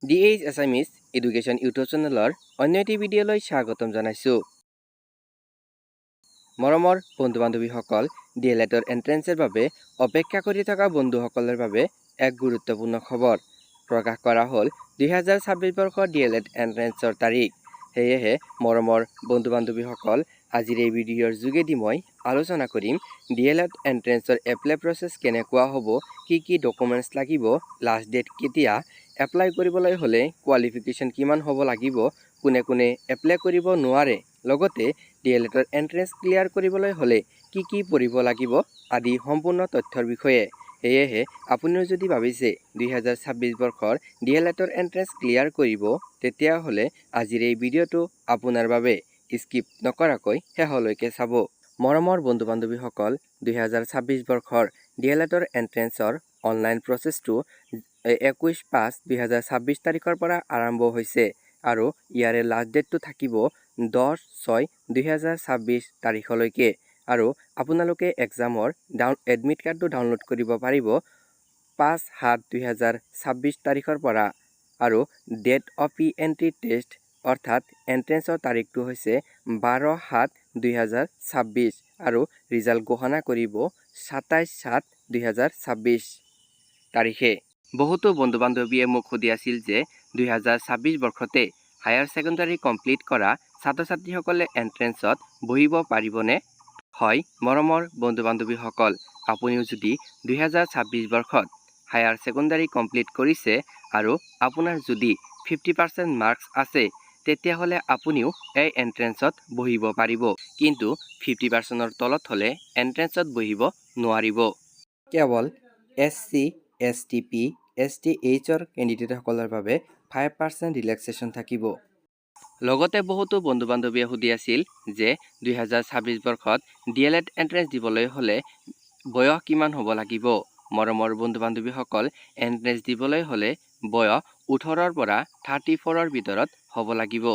DH Assamese Education YouTube চেনেলৰ অন্য এটি ভিডিঅ'লৈ স্বাগতম জনাইছো। মৰমৰ বন্ধু-বান্ধৱীসকল, DLEDৰ এন্ট্ৰেন্সৰ বাবে অপেক্ষা কৰি থকা বন্ধুসকলৰ বাবে এক গুৰুত্বপূৰ্ণ খবৰ প্ৰকাশ কৰা হ'ল 2026 বৰ্ষৰ DLED এন্ট্ৰেন্সৰ তাৰিখ। সেয়েহে মৰমৰ বন্ধু-বান্ধৱীসকল, আজিৰ এই ভিডিঅ'ৰ যোগেদি মই আলোচনা কৰিম DLED এন্ট্ৰেন্সৰ এপ্লাই প্ৰচেছ কেনেকুৱা হ'ব, কি ডকুমেন্টছ লাগিব, লাষ্ট ডেট কেতিয়া, এপ্লাই কৰিবলৈ হ'লে কোৱালিফিকেশ্যন কিমান হ'ব লাগিব, কোনে কোনে এপ্লাই কৰিব নোৱাৰে, লগতে DLEDৰ এন্ট্ৰেন্স ক্লিয়াৰ কৰিবলৈ হ'লে কি পঢ়িব লাগিব আদি সম্পূৰ্ণ তথ্যৰ বিষয়ে। সেয়েহে আপুনিও যদি ভাবিছে 2026 বৰ্ষৰ DLEDৰ এন্ট্ৰেন্স ক্লিয়াৰ কৰিব, তেতিয়াহ'লে আজিৰ এই ভিডিঅ'টো আপোনাৰ বাবে স্কিপ নকৰাকৈ শেষলৈকে চাব। মৰমৰ বন্ধু-বান্ধৱীসকল, 2026 বৰ্ষৰ DLEDৰ এন্ট্ৰেন্সৰ অনলাইন প্ৰচেছটো 21/5/2026 তাৰিখৰ পৰা আৰম্ভ হৈছে আৰু ইয়াৰে লাষ্ট ডেটটো থাকিব 10/6/2026 তাৰিখলৈকে। আৰু আপোনালোকে এক্সামৰ এডমিট কাৰ্ডটো ডাউনলোড কৰিব পাৰিব 5/7/2026 তাৰিখৰ পৰা। আৰু ডেট অফ এন্ট্ৰি টেষ্ট অৰ্থাৎ এন্ট্ৰেন্সৰ তাৰিখটো হৈছে 12/7/2026 আৰু ৰিজাল্ট ঘোষণা কৰিব 27/7/2026 তাৰিখে। বহুতো বন্ধু-বান্ধৱীয়ে মোক সুধি আছিল যে 2026 বৰ্ষতে হায়াৰ ছেকেণ্ডাৰী কমপ্লিট কৰা ছাত্ৰ-ছাত্ৰীসকলে এন্ট্ৰেন্সত বহিব পাৰিবনে? হয়, মৰমৰ বন্ধু-বান্ধৱীসকল, আপুনিও যদি 2026 বৰ্ষত হায়াৰ ছেকেণ্ডাৰী কমপ্লিট কৰিছে আৰু আপোনাৰ যদি 50% মাৰ্কছ আছে, তেতিয়াহ'লে আপুনিও এই এন্ট্ৰেন্সত বহিব পাৰিব। কিন্তু 50%ৰ তলত হ'লে এন্ট্ৰেন্সত বহিব নোৱাৰিব। কেৱল SC, STP, STHৰ কেণ্ডিডেটসকলৰ বাবে 5% ৰিলেক্সেশ্যন থাকিব। লগতে বহুতো বন্ধু-বান্ধৱীয়ে সুধি আছিল যে 2026 বৰ্ষত DLED এন্ট্ৰেন্স দিবলৈ হ'লে বয়স কিমান হ'ব লাগিব। মৰমৰ বন্ধু-বান্ধৱীসকল, এন্ট্ৰেন্স দিবলৈ হ'লে বয়স 18ৰ পৰা 34ৰ ভিতৰত হ'ব লাগিব।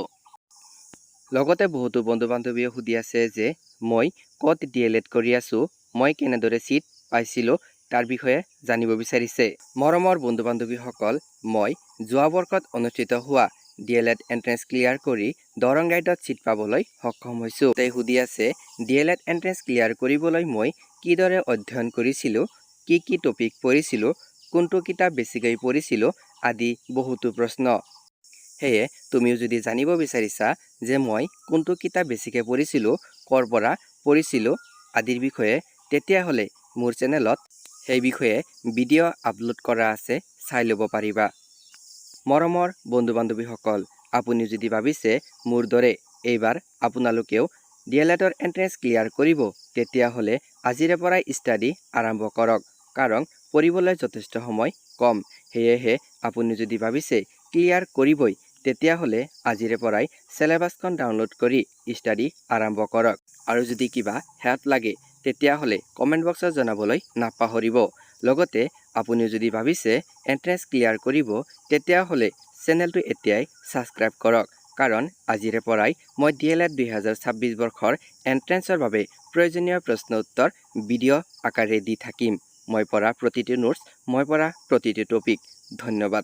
লগতে বহুতো বন্ধু-বান্ধৱীয়ে সুধি আছে যে মই ক'ত DLED কৰি আছো, মই কেনেদৰে চিট পাইছিলোঁ তাৰ বিষয়ে জানিব বিচাৰিছে। মৰমৰ বন্ধু-বান্ধৱীসকল, মই যোৱা বৰ্ষত অনুষ্ঠিত হোৱা DLED এন্ট্ৰেন্স ক্লিয়াৰ কৰি দৰং ৰাইডত চিট পাবলৈ সক্ষম হৈছোঁ। তাই সুধি আছে DLED এন্ট্ৰেন্স ক্লিয়াৰ কৰিবলৈ মই কিদৰে অধ্যয়ন কৰিছিলোঁ, কি টপিক পঢ়িছিলোঁ, কোনটো কিতাপ বেছিকৈ পঢ়িছিলোঁ আদি বহুতো প্ৰশ্ন। সেয়ে তুমিও যদি জানিব বিচাৰিছা যে মই কোনটো কিতাপ বেছিকৈ পঢ়িছিলোঁ, ক'ৰ পৰা পঢ়িছিলোঁ আদিৰ বিষয়ে, তেতিয়াহ'লে মোৰ চেনেলত সেই বিষয়ে ভিডিঅ' আপলোড কৰা আছে, চাই ল'ব পাৰিবা। মৰমৰ বন্ধু-বান্ধৱীসকল, আপুনি যদি ভাবিছে মোৰ দৰে এইবাৰ আপোনালোকেও DLEDৰ এন্ট্ৰেন্স ক্লিয়াৰ কৰিব, তেতিয়াহ'লে আজিৰে পৰাই ষ্টাডি আৰম্ভ কৰক, কাৰণ পঢ়িবলৈ যথেষ্ট সময় কম। সেয়েহে আপুনি যদি ভাবিছে ক্লিয়াৰ কৰিবই, তেতিয়াহ'লে আজিৰে পৰাই চিলেবাছখন ডাউনলোড কৰি ষ্টাডি আৰম্ভ কৰক। আৰু যদি কিবা হেল্প লাগে তেতিয়াহ'লে কমেণ্ট বক্সত জনাবলৈ নাপাহৰিব। লগতে আপুনি যদি ভাবিছে এন্ট্ৰেন্স ক্লিয়াৰ কৰিব, তেতিয়াহ'লে চেনেলটো এতিয়াই ছাবস্ক্ৰাইব কৰক, কাৰণ আজিৰে পৰাই মই DLED 2026 বৰ্ষৰ এন্ট্ৰেন্সৰ বাবে প্ৰয়োজনীয় প্ৰশ্ন উত্তৰ ভিডিঅ' আকাৰে দি থাকিম। মই পঢ়া প্ৰতিটো নোটছ, মই পঢ়া প্ৰতিটো টপিক। ধন্যবাদ।